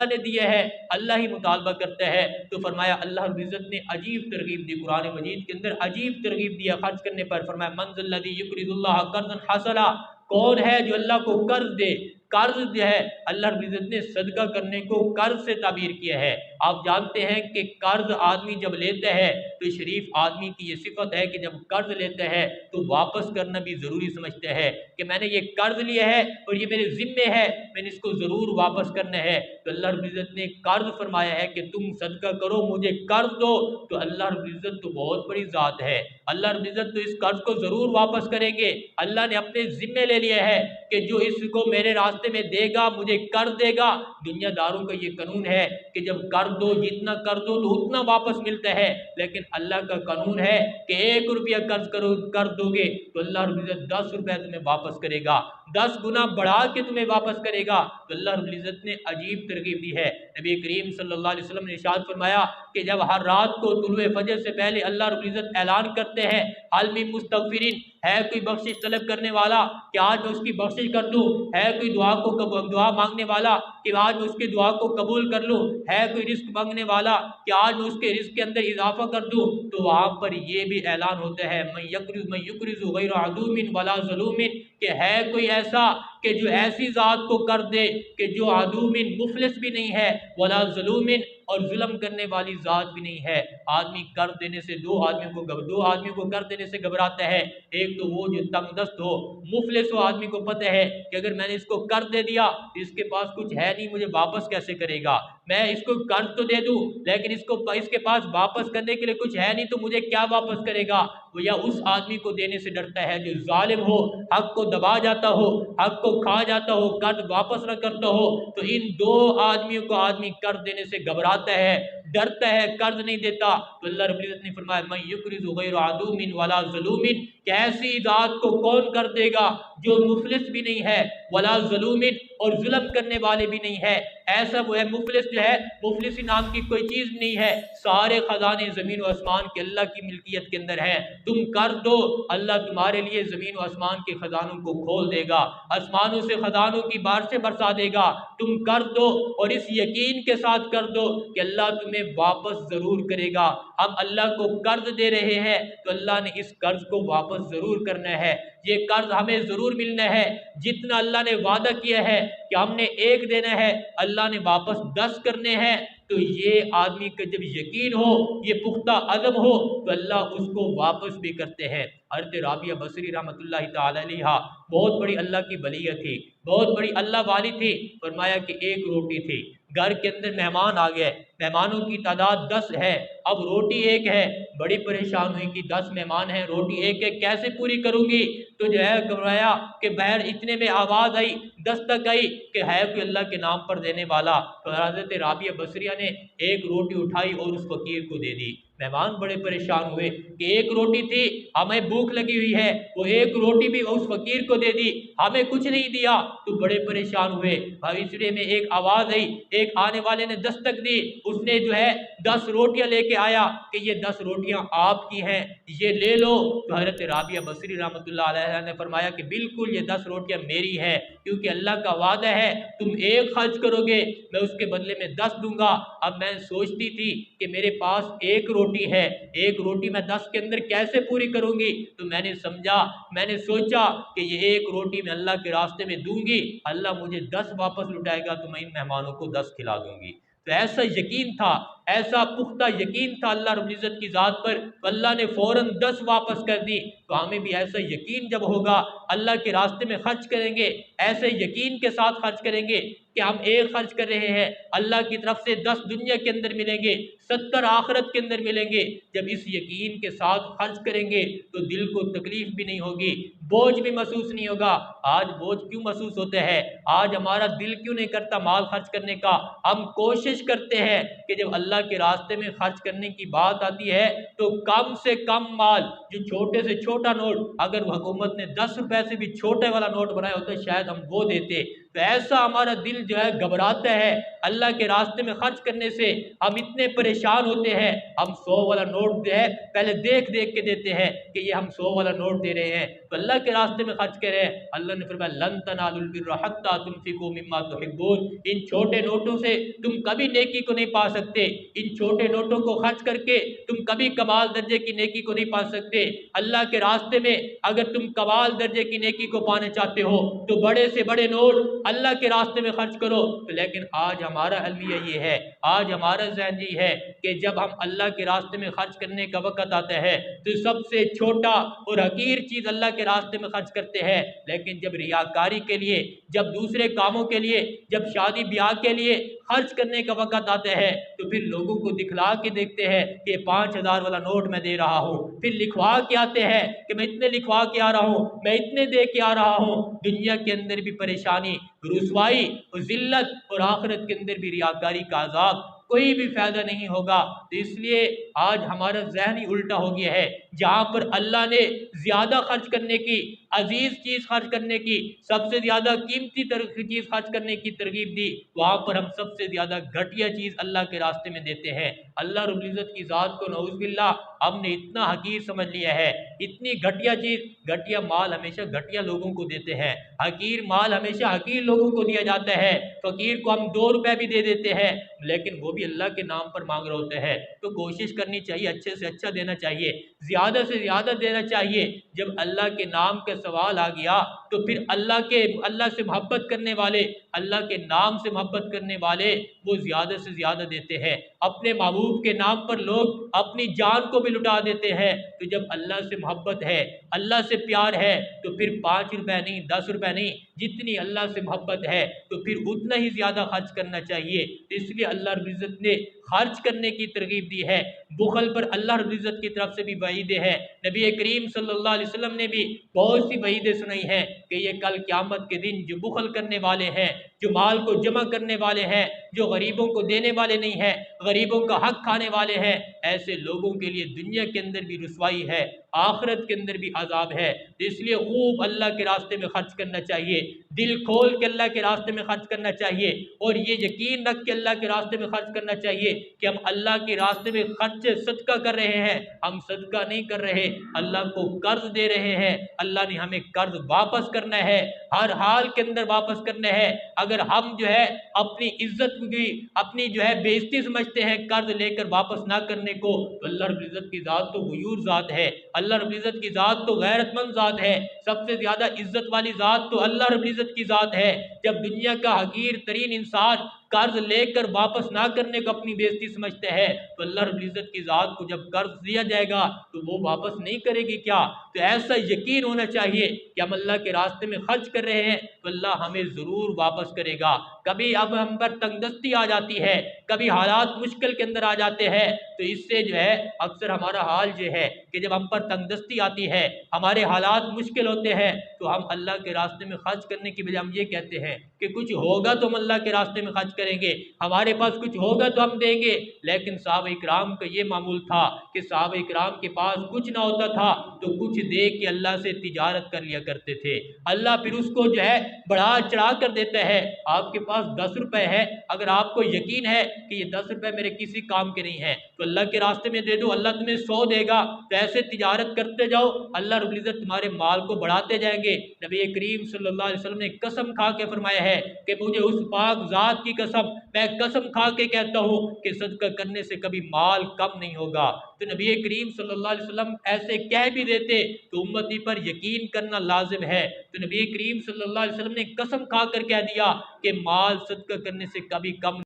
نے दिए है, अल्लाह ही मुतालबा करता है। तो फरमाया अल्लाह रब्बुल इज़्ज़त ने अजीब तरगीब दी, कुरान मजीद के अंदर अजीब तरगीब दिया खर्च करने पर। फरमाया मन ज़ल्लज़ी युक़रिज़ुल्लाह क़र्ज़न हसना, कौन है जो अल्लाह को कर्ज दे। कर्ज जो है अल्लाह रब्बुल इज़्ज़त ने सदका करने को कर्ज से ताबीर किया है। आप जानते हैं कि कर्ज आदमी जब लेता है तो शरीफ आदमी की ये सिफत है कि जब कर्ज लेता है तो वापस करना भी ज़रूरी समझता है कि मैंने ये कर्ज लिया है और ये मेरे ज़िम्मे है, मैंने इसको ज़रूर वापस करना है। तो अल्लाह रब्बुल इज़्ज़त ने कर्ज फरमाया है कि तुम सदका करो, मुझे कर्ज दो। तो अल्लाह रब्बुल इज़्ज़त तो बहुत बड़ी ज़ात है, अल्लाह रब्बुल इज़्ज़त तो इस कर्ज को ज़रूर वापस करेंगे। अल्लाह ने अपने ज़िम्मे ले लिया है कि जो इसको मेरे रास्ते में देगा मुझे कर्ज देगा। दुनियादारों का ये कानून है कि जब कर दो, जितना कर दो तो उतना वापस मिलता है, लेकिन अल्लाह का कानून है कि 1 रुपया कर्ज करो कर दोगे तो अल्लाह रब्बुल इज़्ज़त 10 रुपया तुम्हें वापस करेगा, 10 गुना बढ़ा के तुम्हें वापस करेगा। तो अल्लाह रब्बुल इज़्ज़त ने अजीब तरगीब दी है। नबी करीम सल्लल्लाहु अलैहि वसल्लम ने इरशाद फरमाया कि जब हर रात को तुलुए फजर से पहले अल्लाह रब्बुल इज़्ज़त ऐलान करते हैं हल मिन मुस्तगफिरीन, है कोई बख्शिश तलब करने वाला कि आज मैं उसकी बख्शिश कर दूं, है कोई दुआ मांगने वाला कि आज मैं उसकी दुआ को कबूल कर लूं, है कोई रिस्क मांगने वाला कि आज मैं उसके रिस्क के अंदर इजाफा कर दूं, तो वहां पर ये भी ऐलान होता है मैं युकरिज़ु गैर अदूमिन वला ज़लूमिन, कि है कोई ऐसा कि जो ऐसी ज़ात को कर दे कि जो अदूमिन मुफलिस भी नहीं है, वला ज़लूमिन और जुल्म करने वाली ज़ात भी नहीं है। आदमी कर देने से दो आदमियों को कर देने से घबराता है। एक तो वो जो तंगदस्त हो, मुफलिस हो, आदमी को पता है कि अगर मैंने इसको कर दे दिया तो इसके पास कुछ है नहीं, मुझे वापस कैसे करेगा। मैं इसको कर्ज तो दे दूं लेकिन इसके पास वापस करने के लिए कुछ है नहीं, तो मुझे क्या वापस करेगा। वो या उस आदमी को देने से डरता है जो जालिम हो, हक को दबा जाता हो, हक को खा जाता हो, कर्ज वापस न करता हो। तो इन दो आदमियों को आदमी कर्ज देने से घबराता है, डरता है, कर्ज नहीं देता। तो अल्लाह रब्बुल इज़्ज़त ने फरमाया मैं युकरिज़ु गैर अदूमिन वला ज़लूमिन, कि ऐसी ज़ात को कौन कर देगा जो मुफलिस भी नहीं है, वला ज़लूमिन और जुल्म करने वाले भी नहीं है। ऐसा वो है मुफलिस जो है, मुफलिसी नाम की कोई चीज़ नहीं है, सारे खजाने ज़मीन व आसमान के अल्लाह की मिल्कियत के अंदर हैं। तुम कर दो, अल्लाह तुम्हारे लिए ज़मीन व आसमान के खजानों को खोल देगा, आसमानों से खजानों की बारिशें बरसा देगा। तुम कर दो और इस यकीन के साथ कर दो कि अल्लाह तुम्हें वापस ज़रूर करेगा। हम अल्लाह को कर्ज दे रहे हैं तो अल्लाह ने इस कर्ज को वापस ज़रूर करना है, ये कर्ज हमें ज़रूर मिलना है। जितना अल्लाह ने वादा किया है कि हमने 1 देना है, अल्लाह ने वापस 10 करने हैं। तो ये आदमी का जब यकीन हो, ये पुख्ता अज़म हो, तो अल्लाह उसको वापस भी करते हैं। हज़रत राबिया बसरी रहमतुल्लाहि तआला अलैहा बहुत बड़ी अल्लाह की वलिया थी, बहुत बड़ी अल्लाह वाली थी। फरमाया कि एक रोटी थी, घर के अंदर मेहमान आ गए, मेहमानों की तादाद 10 है, अब रोटी एक है। बड़ी परेशान हुई कि 10 मेहमान हैं, रोटी एक है, कैसे पूरी करूंगी। तो जो है घबराया कि बहर इतने में आवाज़ आई, दस्तक आई कि है कोई अल्लाह के नाम पर देने वाला। तो हज़रत राबिया बसरिया ने एक रोटी उठाई और उस फकीर को दे दी। मेहमान बड़े परेशान हुए कि एक रोटी थी, हमें भूख लगी हुई है, वो एक रोटी भी उस फकीर को दे दी, हमें कुछ नहीं दिया। तो बड़े परेशान हुए। इसलिए में एक आवाज़ आई, एक आने वाले ने दस्तक दी, उसने जो है 10 रोटियां लेके आया कि ये 10 रोटियां आपकी हैं, ये ले लो। तो हज़रत राबिया बसरी रहमतुल्लाह अलैहा ने फरमाया कि बिल्कुल ये 10 रोटियां मेरी है, क्योंकि अल्लाह का वादा है तुम एक खर्च करोगे मैं उसके बदले में 10 दूंगा। अब मैं सोचती थी कि मेरे पास एक रोटी है, एक रोटी मैं 10 के अंदर कैसे पूरी करूंगी। तो मैंने सोचा कि ये एक रोटी मैं अल्लाह के रास्ते में दूंगी, अल्लाह मुझे 10 वापस लुटाएगा तो मैं इन मेहमानों को 10 खिला दूंगी। तो ऐसा यकीन था, ऐसा पुख्ता यकीन था अल्लाह रब्बुल इज़्ज़त की ज़ात पर, तो अल्लाह ने फ़ौरन 10 वापस कर दी। तो हमें भी ऐसा यकीन जब होगा, अल्लाह के रास्ते में खर्च करेंगे, ऐसे यकीन के साथ खर्च करेंगे कि हम एक खर्च कर रहे हैं, अल्लाह की तरफ से 10 दुनिया के अंदर मिलेंगे, 70 आखिरत के अंदर मिलेंगे। जब इस यकीन के साथ खर्च करेंगे तो दिल को तकलीफ भी नहीं होगी, बोझ भी महसूस नहीं होगा। आज बोझ क्यों महसूस होता है, आज हमारा दिल क्यों नहीं करता माल खर्च करने का। हम कोशिश करते हैं कि जब अल्लाह के रास्ते में खर्च करने की बात आती है तो कम से कम माल, जो छोटे से छोटा नोट, अगर हुकूमत ने 10 रुपए से भी छोटे वाला नोट बनाया होता शायद हम वो देते। تو ایسا ہمارا دل جو ہے گھبراتا ہے اللہ کے راستے میں خرچ کرنے سے، ہم اتنے پریشان ہوتے ہیں، ہم 100 والا نوٹ جو ہے پہلے دیکھ دیکھ کے دیتے ہیں کہ یہ ہم 100 والا نوٹ دے رہے ہیں تو اللہ کے راستے میں خرچ کریں۔ اللہ نے فرمایا لن تنالوا البر حتى تنفقوا مما تحبون، ان چھوٹے نوٹوں سے تم کبھی نیکی کو نہیں پا سکتے، ان چھوٹے نوٹوں کو خرچ کر کے تم کبھی کمال درجے کی نیکی کو نہیں پا سکتے۔ اللہ کے راستے میں اگر تم کمال درجے کی نیکی کو پانے چاہتے ہو تو بڑے سے بڑے نوٹ اللہ کے راستے میں خرچ کرو۔ لیکن آج ہمارا المیہ یہ ہے، آج ہمارا ذہن یہ ہے کہ جب ہم اللہ کے راستے میں خرچ کرنے کا وقت آتا ہے تو سب سے چھوٹا اور حقیر چیز اللہ کے راستے میں خرچ کرتے ہیں، لیکن جب ریاکاری کے لیے، جب دوسرے کاموں کے لیے، جب شادی بیاہ کے لیے خرچ کرنے کا وقت آتا ہے تو پھر لوگوں کو دکھلا کے دیکھتے ہیں کہ 5000 والا نوٹ میں دے رہا ہوں، پھر لکھوا کے آتے ہیں کہ میں اتنے لکھوا کے آ رہا ہوں، میں اتنے دے کے آ رہا ہوں۔ دنیا کے اندر بھی پریشانی، رسوائی اور ذلت، اور آخرت کے اندر بھی ریاکاری کا عذاب، کوئی بھی فائدہ نہیں ہوگا۔ تو اس لیے آج ہمارا ذہن ہی الٹا ہو گیا ہے، جہاں پر اللہ نے زیادہ خرچ کرنے کی، عزیز چیز خرچ کرنے کی، سب سے زیادہ قیمتی چیز خرچ کرنے کی ترغیب دی، وہاں پر ہم سب سے زیادہ گھٹیا چیز اللہ کے راستے میں دیتے ہیں۔ اللہ رب العزت کی ذات کو نعوذ باللہ ہم نے اتنا حقیر سمجھ لیا ہے، اتنی گھٹیا چیز، گھٹیا مال ہمیشہ گھٹیا لوگوں کو دیتے ہیں، حقیر مال ہمیشہ حقیر لوگوں کو دیا جاتا ہے۔ فقیر کو ہم 2 روپے بھی دے دیتے ہیں لیکن وہ بھی اللہ کے نام پر مانگ رہے ہوتے ہیں۔ تو کوشش کرنی چاہیے اچھے سے اچھا دینا چاہیے، زیادہ سے زیادہ دینا چاہیے۔ جب اللہ کے نام کا سوال آ گیا تو پھر اللہ سے محبت کرنے والے، اللہ کے نام سے محبت کرنے والے وہ زیادہ سے زیادہ دیتے ہیں۔ اپنے محبوب کے نام پر لوگ اپنی جان کو بھی لٹا دیتے ہیں۔ تو جب اللہ سے محبت ہے، اللہ سے پیار ہے تو پھر 5 روپے نہیں، 10 روپے نہیں، جتنی اللہ سے محبت ہے تو پھر اتنا ہی زیادہ خرچ کرنا چاہیے۔ اس لیے اللہ رب العزت نے خرچ کرنے کی ترغیب دی ہے۔ بخل پر اللہ رب العزت کی طرف سے بھی وعیدیں ہیں، نبی کریم صلی اللہ علیہ وسلم نے بھی بہت سی وعیدیں سنائی ہیں کہ یہ کل قیامت کے دن جو بخل کرنے والے ہیں، جو مال کو جمع کرنے والے ہیں، جو غریبوں کو دینے والے نہیں ہیں، غریبوں کا حق کھانے والے ہیں، ایسے لوگوں کے لیے دنیا کے اندر بھی رسوائی ہے، آخرت کے اندر بھی عذاب ہے۔ اس لیے خوب اللہ کے راستے میں خرچ کرنا چاہیے، دل کھول کے اللہ کے راستے میں خرچ کرنا چاہیے، اور یہ یقین رکھ کے اللہ کے راستے میں خرچ کرنا چاہیے کہ ہم اللہ کے راستے میں خرچ صدقہ کر رہے ہیں، ہم صدقہ نہیں کر رہے، اللہ کو قرض دے رہے ہیں۔ اللہ نے ہمیں قرض واپس کرنا ہے، ہر حال کے اندر واپس کرنا ہے۔ اگر ہم جو ہے اپنی عزت کی، اپنی جو ہے بے عزتی سمجھتے ہیں قرض لے کر واپس نہ کرنے کو، تو اللہ رب العزت کی ذات تو غیور ذات ہے، اللہ رب العزت کی ذات تو غیرت مند ذات ہے، سب سے زیادہ عزت والی ذات تو اللہ رب العزت کی ذات ہے۔ جب دنیا کا حقیر ترین انسان قرض لے کر واپس نہ کرنے کو اپنی بے عزتی سمجھتے ہیں تو اللہ رب العزت کی ذات کو جب قرض دیا جائے گا تو وہ واپس نہیں کرے گی کیا؟ تو ایسا یقین ہونا چاہیے کہ ہم اللہ کے راستے میں خرچ کر رہے ہیں تو اللہ ہمیں ضرور واپس کرے گا۔ کبھی اب ہم پر تنگ دستی آ جاتی ہے، کبھی حالات مشکل کے اندر آ جاتے ہیں تو اس سے جو ہے اکثر ہمارا حال یہ ہے کہ جب ہم پر تنگ دستی آتی ہے، ہمارے حالات مشکل ہوتے ہیں تو ہم اللہ کے راستے میں خرچ کرنے کی بجائے ہم یہ کہتے ہیں کہ کچھ ہوگا تو ہم اللہ کے راستے میں خرچ کریں گے، ہمارے پاس کچھ ہوگا تو ہم دیں گے۔ لیکن صحابہ اکرام کا یہ معمول تھا کہ صحابہ اکرام کے پاس کچھ نہ ہوتا تھا تو کچھ دے کے اللہ سے تجارت کر لیا کرتے تھے، اللہ پھر اس کو جو ہے بڑھا چڑھا کر دیتا ہے۔ آپ کے پاس 10 روپے ہے، اگر آپ کو یقین ہے کہ یہ 10 روپے میرے کسی کام کے نہیں ہیں تو اللہ کے راستے میں دے دو، اللہ تمہیں 100 دے گا۔ تو ایسے تجارت کرتے جاؤ، اللہ رب العزت تمہارے مال کو بڑھاتے جائیں گے۔ نبی کریم صلی اللہ علیہ وسلم نے قسم کھا کے فرمایا ہے کہ مجھے اس پاک ذات کی قسم، میں قسم کھا کے کہتا ہوں کہ صدقہ کرنے سے کبھی مال کم نہیں ہوگا۔ تو نبی کریم صلی اللہ علیہ وسلم ایسے کہہ بھی دیتے تو امتی پر یقین کرنا لازم ہے۔ تو نبی کریم صلی اللہ علیہ وسلم نے قسم کھا کر کہہ دیا کہ مال صدقہ کرنے سے کبھی کم